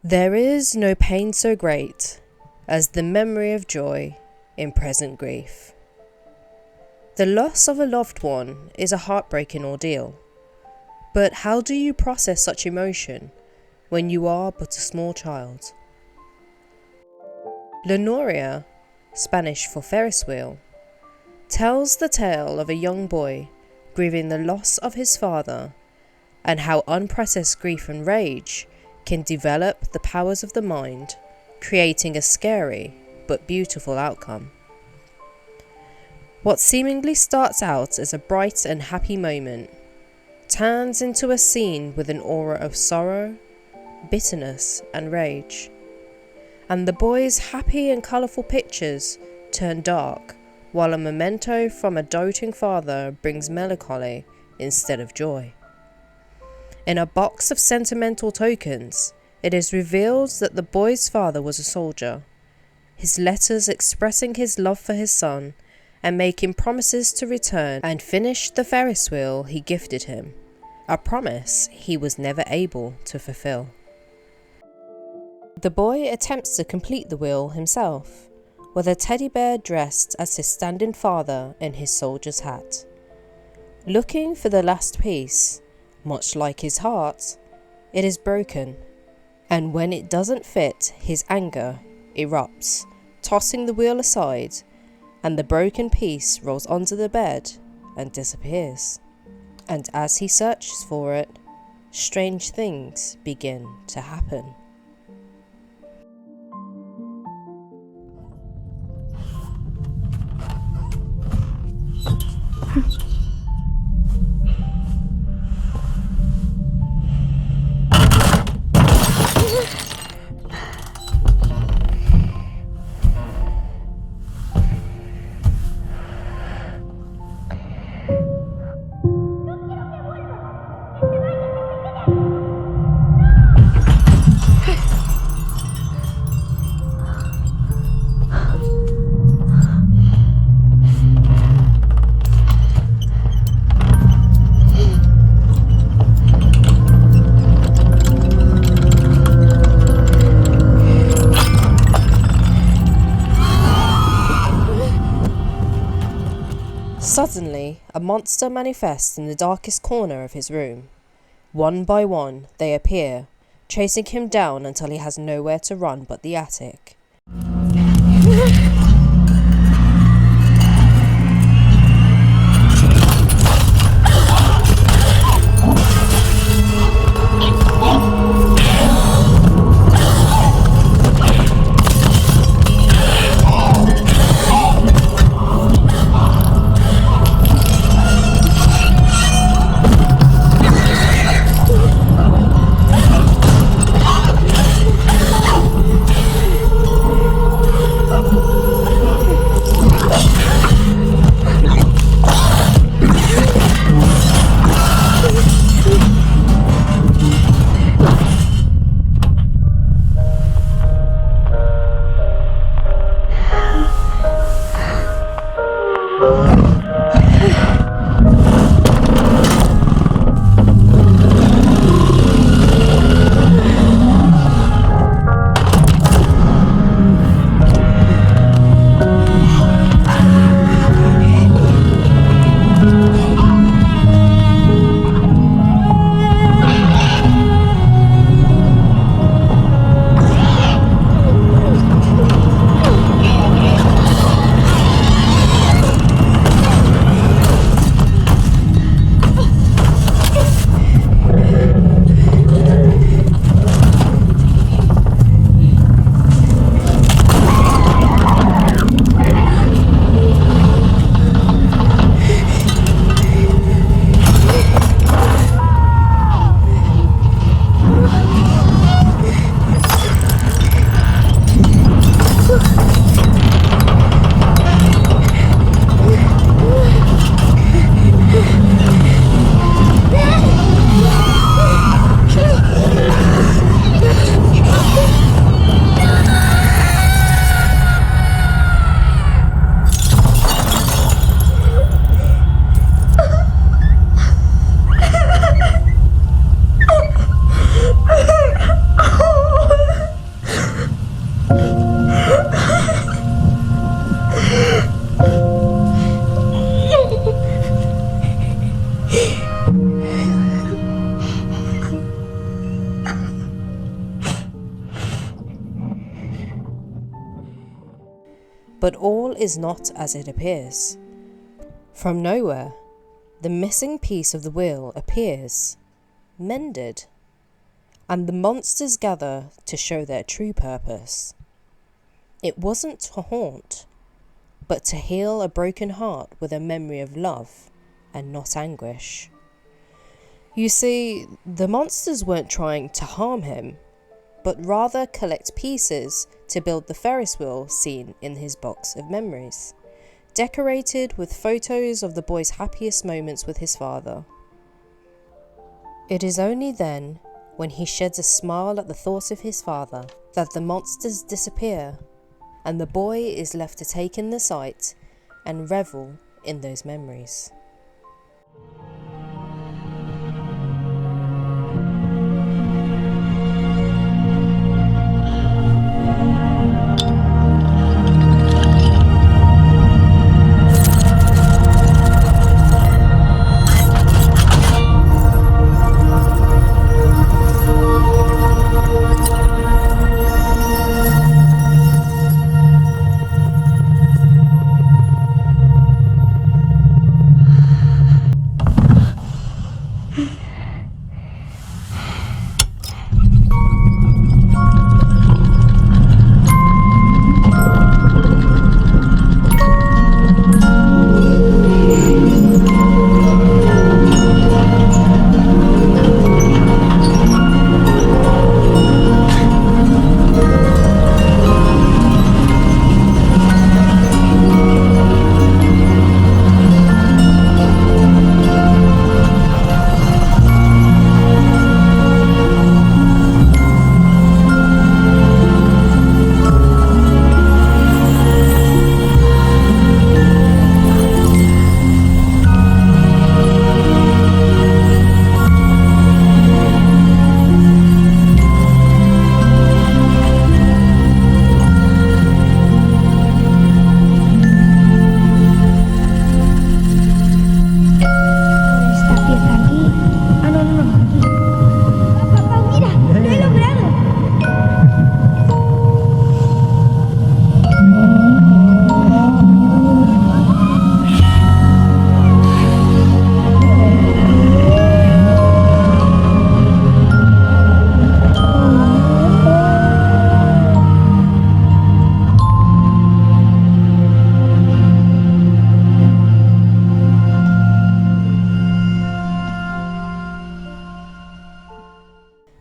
There is no pain so great as the memory of joy in present grief. The loss of a loved one is a heartbreaking ordeal, but how do you process such emotion when you are but a small child? Noria, Spanish for Ferris wheel, tells the tale of a young boy grieving the loss of his father and how unprocessed grief and rage can develop the powers of the mind, creating a scary but beautiful outcome. What seemingly starts out as a bright and happy moment turns into a scene with an aura of sorrow, bitterness and rage. And the boy's happy and colourful pictures turn dark, while a memento from a doting father brings melancholy instead of joy. In a box of sentimental tokens, it is revealed that the boy's father was a soldier. His letters expressing his love for his son and making promises to return and finish the Ferris wheel he gifted him, a promise he was never able to fulfill. The boy attempts to complete the wheel himself, with a teddy bear dressed as his stand-in father in his soldier's hat. Looking for the last piece, much like his heart, it is broken, and when it doesn't fit, his anger erupts, tossing the wheel aside, and the broken piece rolls onto the bed and disappears. And as he searches for it, strange things begin to happen. Suddenly, a monster manifests in the darkest corner of his room. One by one, they appear, chasing him down until he has nowhere to run but the attic. But all is not as it appears. From nowhere, the missing piece of the wheel appears, mended, and the monsters gather to show their true purpose. It wasn't to haunt, but to heal a broken heart with a memory of love and not anguish. You see, the monsters weren't trying to harm him, but rather collect pieces to build the Ferris wheel seen in his box of memories, decorated with photos of the boy's happiest moments with his father. It is only then, when he sheds a smile at the thought of his father, that the monsters disappear, and the boy is left to take in the sight and revel in those memories.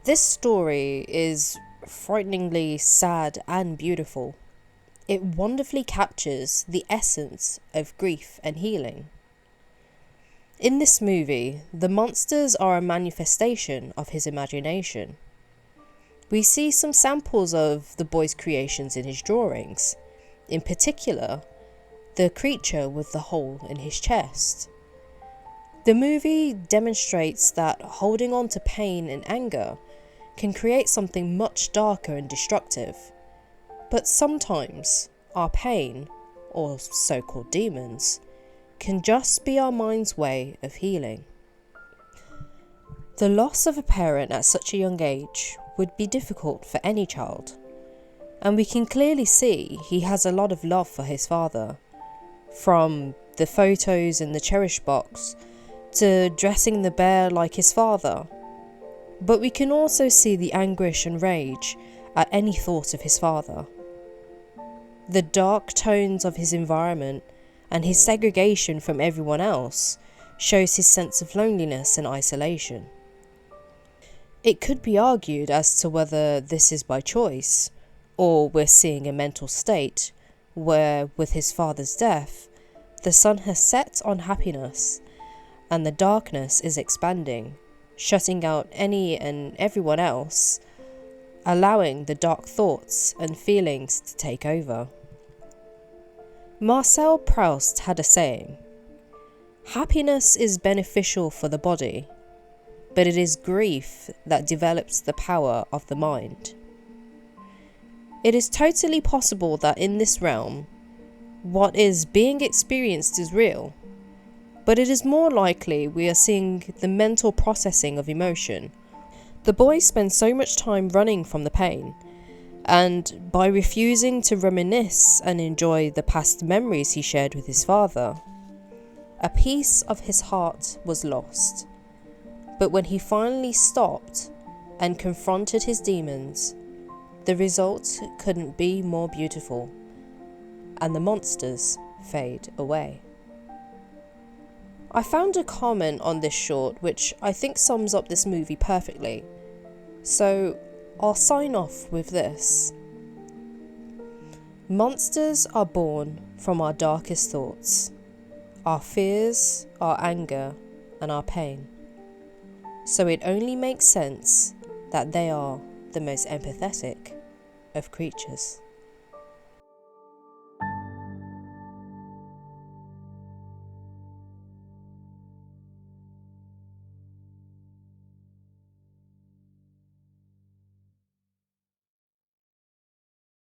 This story is frighteningly sad and beautiful. It wonderfully captures the essence of grief and healing. In this movie, the monsters are a manifestation of his imagination. We see some samples of the boy's creations in his drawings, in particular, the creature with the hole in his chest. The movie demonstrates that holding on to pain and anger can create something much darker and destructive. But sometimes our pain, or so-called demons, can just be our mind's way of healing. The loss of a parent at such a young age would be difficult for any child, and we can clearly see he has a lot of love for his father, from the photos in the cherish box to dressing the bear like his father. But we can also see the anguish and rage at any thought of his father. The dark tones of his environment and his segregation from everyone else shows his sense of loneliness and isolation. It could be argued as to whether this is by choice, or we're seeing a mental state where, with his father's death, the sun has set on happiness and the darkness is expanding, shutting out any and everyone else, allowing the dark thoughts and feelings to take over. Marcel Proust had a saying, "Happiness is beneficial for the body, but it is grief that develops the power of the mind." It is totally possible that in this realm, what is being experienced is real, but it is more likely we are seeing the mental processing of emotion. The boy spends so much time running from the pain, and by refusing to reminisce and enjoy the past memories he shared with his father, a piece of his heart was lost. But when he finally stopped and confronted his demons, the result couldn't be more beautiful, and the monsters fade away. I found a comment on this short which I think sums up this movie perfectly, so I'll sign off with this. Monsters are born from our darkest thoughts, our fears, our anger, and our pain. So it only makes sense that they are the most empathetic of creatures.